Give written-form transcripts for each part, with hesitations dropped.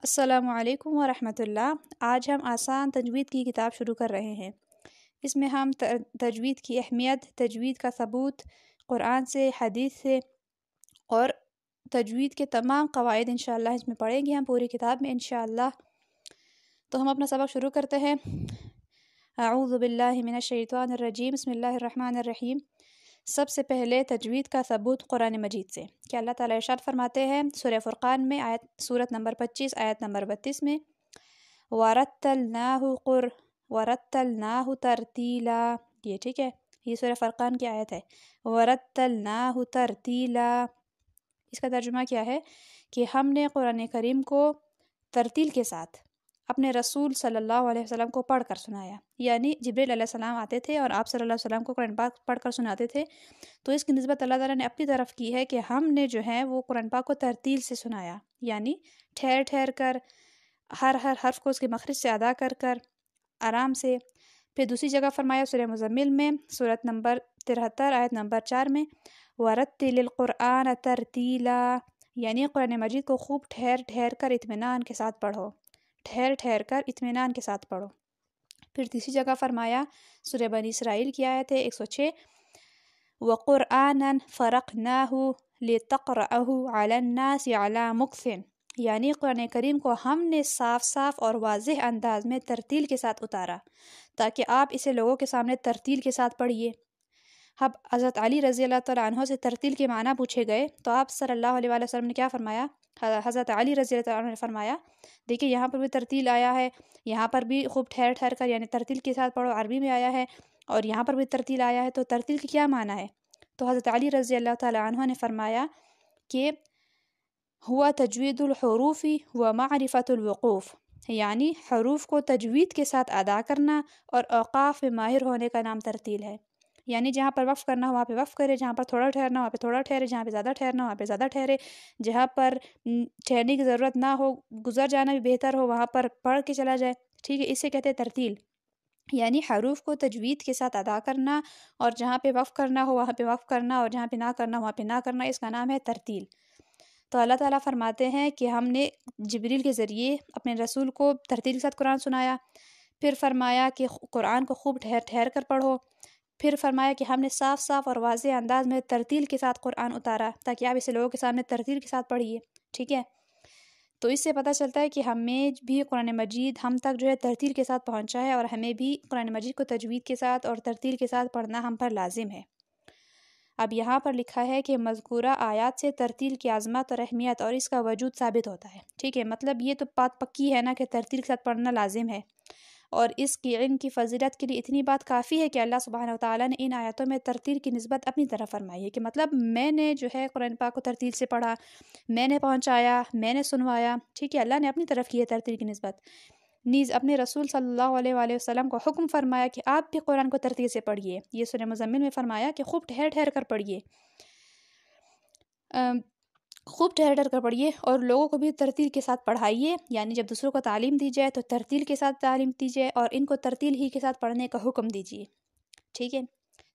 السلام علیکم ورحمۃ اللہ۔ آج ہم آسان تجوید کی کتاب شروع کر رہے ہیں۔ اس میں ہم تجوید کی اہمیت، تجوید کا ثبوت قرآن سے، حدیث سے اور تجوید کے تمام قواعد انشاءاللہ اس میں پڑھیں گے ہم پوری کتاب میں انشاءاللہ۔ تو ہم اپنا سبق شروع کرتے ہیں۔ اعوذ باللہ من الشیطان الرجیم، بسم اللہ الرحمن الرحیم۔ سب سے پہلے تجوید کا ثبوت قرآن مجید سے کہ اللہ تعالیٰ ارشاد فرماتے ہیں سورہ فرقان میں سورت نمبر 25 آیت نمبر 32 میں وَرَتَّلْنَاهُ تَرْتِيلًا، یہ ٹھیک ہے، یہ سورہ فرقان کی آیت ہے۔ وَرَتَّلْنَاهُ تَرْتِيلًا، اس کا ترجمہ کیا ہے کہ ہم نے قرآن کریم کو ترتیل کے ساتھ اپنے رسول صلی اللہ علیہ وسلم کو پڑھ کر سنایا، یعنی جبریل علیہ السلام آتے تھے اور آپ صلی اللہ علیہ وسلم کو قرآن پاک پڑھ کر سناتے تھے، تو اس کی نسبت اللہ تعالیٰ نے اپنی طرف کی ہے کہ ہم نے جو ہے وہ قرآن پاک کو ترتیل سے سنایا، یعنی ٹھہر ٹھہر کر ہر حرف کو اس کے مخرج سے ادا کر کر آرام سے۔ پھر دوسری جگہ فرمایا سورہ مزمل میں سورت نمبر 73 آیت نمبر 4 میں وَرَتِّلِ الْقُرْآنَ تَرْتِيلًا، یعنی قرآن مجید کو خوب ٹھہر ٹھہر کر اطمینان کے ساتھ پڑھو، ٹھہر ٹھہر کر اطمینان کے ساتھ پڑھو۔ پھر تیسری جگہ فرمایا سورہ بنی اسرائیل کی آیت ہے 106 وَقُرْآنًا فَرَقْنَاهُ لِتَقْرَأَهُ عَلَى النَّاسِ عَلَى مُكْثٍ، یعنی قرآن کریم کو ہم نے صاف صاف اور واضح انداز میں ترتیل کے ساتھ اتارا تاکہ آپ اسے لوگوں کے سامنے ترتیل کے ساتھ پڑھیے۔ اب حضرت علی رضی اللہ تعالیٰ عنہ سے ترتیل کے معنی پوچھے گئے تو آپ صلی اللہ علیہ وآلہ وسلم نے کیا فرمایا؟ حضرت علی رضی اللہ عنہ نے فرمایا دیکھیں یہاں پر بھی ترتیل آیا ہے، یہاں پر بھی خوب ٹھہر ٹھہر کر یعنی ترتیل کے ساتھ پڑھو، عربی میں آیا ہے، اور یہاں پر بھی ترتیل آیا ہے، تو ترتیل کی کیا معنی ہے؟ تو حضرت علی رضی اللہ تعالیٰ عنہ نے فرمایا کہ ہوا تجوید الحروف و معرفت الوقوف، یعنی حروف کو تجوید کے ساتھ ادا کرنا اور اوقاف میں ماہر ہونے کا نام ترتیل ہے، یعنی جہاں پر وقف کرنا ہو وہاں پہ وقف کرے، جہاں پر تھوڑا ٹھہرنا ہو وہاں پہ تھوڑا ٹھہرے، جہاں پہ زیادہ ٹھہرنا ہو وہاں پہ زیادہ ٹھہرے، جہاں پر ٹھہرنے کی ضرورت نہ ہو، گزر جانا بھی بہتر ہو، وہاں پر پڑھ کے چلا جائے، ٹھیک ہے، اسے کہتے ہیں ترتیل، یعنی حروف کو تجوید کے ساتھ ادا کرنا اور جہاں پہ وقف کرنا ہو وہاں پہ وقف کرنا اور جہاں پہ نہ کرنا ہو وہاں پہ نہ کرنا، اس کا نام ہے ترتیل۔ تو اللہ تعالیٰ فرماتے ہیں کہ ہم نے جبریل کے ذریعے اپنے رسول کو ترتیل کے ساتھ قرآن سنایا، پھر فرمایا کہ قرآن کو خوب ٹھہر ٹھہر کر پڑھو، پھر فرمایا کہ ہم نے صاف صاف اور واضح انداز میں ترتیل کے ساتھ قرآن اتارا تاکہ آپ اسے لوگوں کے سامنے ترتیل کے ساتھ پڑھیے، ٹھیک ہے۔ تو اس سے پتہ چلتا ہے کہ ہمیں بھی قرآن مجید ہم تک جو ہے ترتیل کے ساتھ پہنچا ہے اور ہمیں بھی قرآن مجید کو تجوید کے ساتھ اور ترتیل کے ساتھ پڑھنا ہم پر لازم ہے۔ اب یہاں پر لکھا ہے کہ مذکورہ آیات سے ترتیل کی عظمت اور اہمیت اور اس کا وجود ثابت ہوتا ہے، ٹھیک ہے، مطلب یہ تو بات پکی ہے نا کہ ترتیل کے ساتھ پڑھنا لازم ہے، اور اس کی علم کی فضیلت کے لیے اتنی بات کافی ہے کہ اللہ سبحانہ وتعالیٰ نے ان آیاتوں میں ترتیل کی نسبت اپنی طرف فرمائی ہے کہ مطلب میں نے جو ہے قرآن پاک کو ترتیل سے پڑھا، میں نے پہنچایا، میں نے سنوایا، ٹھیک ہے، اللہ نے اپنی طرف کی ہے ترتیل کی نسبت، نیز اپنے رسول صلی اللہ علیہ وآلہ وسلم کو حکم فرمایا کہ آپ بھی قرآن کو ترتیل سے پڑھیے، یہ سورہ مزمل میں فرمایا کہ خوب ٹھہر ٹھہر کر پڑھیے، خوب ٹھہر ٹھہر کر پڑھیے اور لوگوں کو بھی ترتیل کے ساتھ پڑھائیے، یعنی جب دوسروں کو تعلیم دی جائے تو ترتیل کے ساتھ تعلیم دیجیے اور ان کو ترتیل ہی کے ساتھ پڑھنے کا حکم دیجیے، ٹھیک ہے۔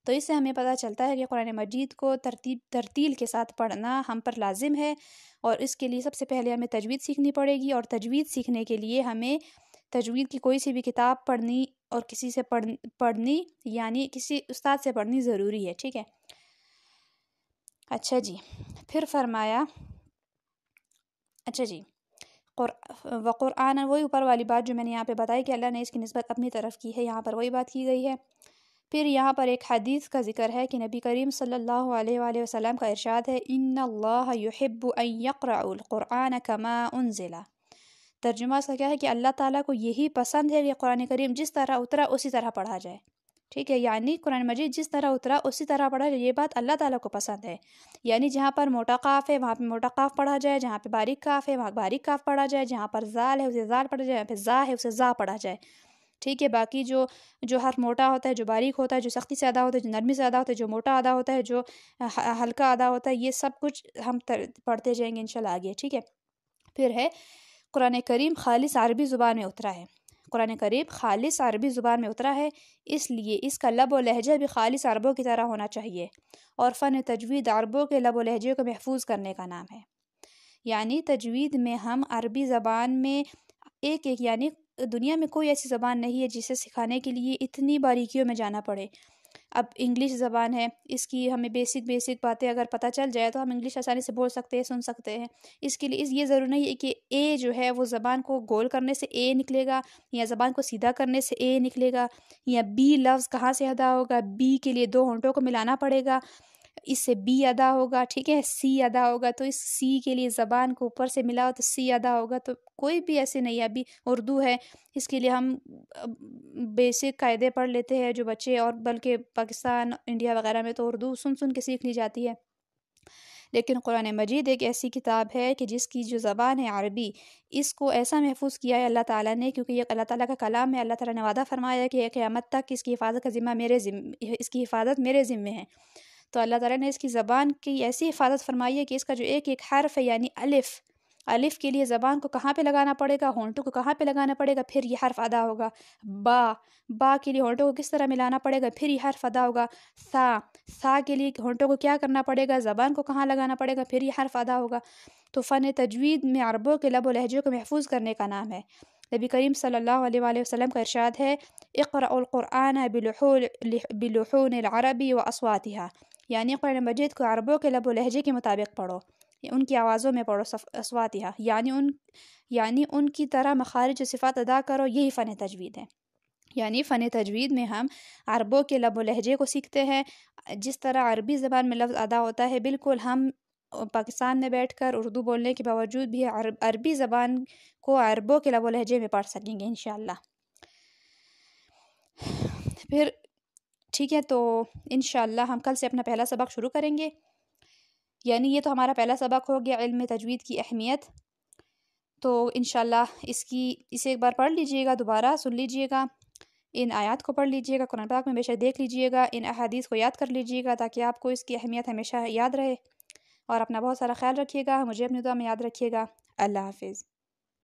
تو اس سے ہمیں پتہ چلتا ہے کہ قرآن مجید کو ترتیل کے ساتھ پڑھنا ہم پر لازم ہے، اور اس کے لیے سب سے پہلے ہمیں تجوید سیکھنی پڑے گی، اور تجوید سیکھنے کے لیے ہمیں تجوید کی کوئی سی بھی کتاب پڑھنی اور کسی سے پڑھنی یعنی کسی استاد سے پڑھنی ضروری ہے، ٹھیک ہے۔ اچھا جی، پھر فرمایا وقرآن، وہی اوپر والی بات جو میں نے یہاں پہ بتائی کہ اللہ نے اس کی نسبت اپنی طرف کی ہے، یہاں پر وہی بات کی گئی ہے۔ پھر یہاں پر ایک حدیث کا ذکر ہے کہ نبی کریم صلی اللہ علیہ وآلہ وسلم کا ارشاد ہے ان اللہ یحب ان یقرأ القرآن کما انزل، ترجمہ اس کا کیا ہے کہ اللہ تعالیٰ کو یہی پسند ہے کہ قرآن کریم جس طرح اترا اسی طرح پڑھا جائے، ٹھیک ہے، یعنی قرآن مجید جس طرح اترا اسی طرح پڑھا جائے، یہ بات اللہ تعالیٰ کو پسند ہے، یعنی جہاں پر موٹا قاف ہے وہاں پہ موٹا قاف پڑھا جائے، جہاں پہ باریک قاف ہے وہاں باریک قاف پڑھا جائے، جہاں پر زال ہے اسے زال پڑھا جائے، جہاں پہ زا ہے اسے زا پڑھا جائے، ٹھیک ہے۔ باقی جو حرف موٹا ہوتا ہے، جو باریک ہوتا ہے، جو سختی سے ادا ہوتا ہے، جو نرمی سے ادا ہوتا ہے، جو موٹا ادا ہوتا ہے، جو ہلکا ادا ہوتا ہے، یہ سب کچھ ہم پڑھتے جائیں گے انشاءاللہ آگے، ٹھیک ہے۔ پھر ہے قرآن کریم خالص عربی زبان میں اترا ہے، قرآن کریم خالص عربی زبان میں اترا ہے، اس لیے اس کا لب و لہجہ بھی خالص عربوں کی طرح ہونا چاہیے، اور فن تجوید عربوں کے لب و لہجے کو محفوظ کرنے کا نام ہے، یعنی تجوید میں ہم عربی زبان میں ایک یعنی دنیا میں کوئی ایسی زبان نہیں ہے جسے سکھانے کے لیے اتنی باریکیوں میں جانا پڑے۔ اب انگلش زبان ہے، اس کی ہمیں بیسک باتیں اگر پتہ چل جائے تو ہم انگلش آسانی سے بول سکتے ہیں، سن سکتے ہیں۔ اس کے لیے یہ ضروری نہیں ہے کہ اے جو ہے وہ زبان کو گول کرنے سے اے نکلے گا، یا زبان کو سیدھا کرنے سے اے نکلے گا، یا بی لفظ کہاں سے ادا ہوگا، بی کے لیے 2 ہونٹوں کو ملانا پڑے گا، اس سے بی ادا ہوگا، ٹھیک ہے، سی ادا ہوگا، تو اس سی کے لیے زبان کو اوپر سے ملاؤ تو سی ادا ہوگا۔ تو کوئی بھی ایسے نہیں ہے۔ ابھی اردو ہے، اس کے لیے ہم بیسک قاعدے پڑھ لیتے ہیں جو بچے، اور بلکہ پاکستان، انڈیا وغیرہ میں تو اردو سن کے سیکھ لی جاتی ہے۔ لیکن قرآن مجید ایک ایسی کتاب ہے کہ جس کی جو زبان ہے عربی، اس کو ایسا محفوظ کیا ہے اللہ تعالیٰ نے، کیونکہ یہ اللہ تعالیٰ کا کلام ہے۔ اللہ تعالیٰ نے وعدہ فرمایا ہے کہ قیامت تک اس کی حفاظت کا ذمہ اس کی حفاظت میرے ذمے ہے۔ تو اللہ تعالیٰ نے اس کی زبان کی ایسی حفاظت فرمائی ہے کہ اس کا جو ایک حرف ہے، یعنی الف کے لیے زبان کو کہاں پہ لگانا پڑے گا، ہونٹوں کو کہاں پہ لگانا پڑے گا، پھر یہ حرف ادا ہوگا۔ با کے لیے ہونٹوں کو کس طرح ملانا پڑے گا، پھر یہ حرف ادا ہوگا۔ سا کے لیے ہونٹوں کو کیا کرنا پڑے گا، زبان کو کہاں لگانا پڑے گا، پھر یہ حرف ادا ہوگا۔ تو فن تجوید میں عربوں کے لب و لہجے کو محفوظ کرنے کا نام ہے۔ نبی کریم صلی اللہ علیہ وآلہ وسلم کا ارشاد ہے، اقرأوا القرآن بلحون العربی واصواتها، یعنی قرآن مجید کو عربوں کے لب و لہجے کے مطابق پڑھو، ان کی آوازوں میں پڑھو، اصواتها، یعنی ان کی طرح مخارج و صفات ادا کرو، یہی فن تجوید ہے۔ یعنی فن تجوید میں ہم عربوں کے لب و لہجے کو سیکھتے ہیں، جس طرح عربی زبان میں لفظ ادا ہوتا ہے، بالکل ہم پاکستان میں بیٹھ کر اردو بولنے کے باوجود بھی عربی زبان کو عربوں کے لب و لہجے میں پڑھ سکیں گے انشاءاللہ۔ پھر ٹھیک ہے، تو انشاءاللہ ہم کل سے اپنا پہلا سبق شروع کریں گے۔ یعنی یہ تو ہمارا پہلا سبق ہو گیا علم تجوید کی اہمیت۔ تو انشاءاللہ اسے ایک بار پڑھ لیجئے گا، دوبارہ سن لیجئے گا، ان آیات کو پڑھ لیجئے گا، قرآن پاک میں بے شک دیکھ لیجئے گا، ان احادیث کو یاد کر لیجئے گا تاکہ آپ کو اس کی اہمیت ہمیشہ یاد رہے، اور اپنا بہت سارا خیال رکھیے گا، مجھے اپنی دعا میں یاد رکھیے گا۔ اللہ حافظ۔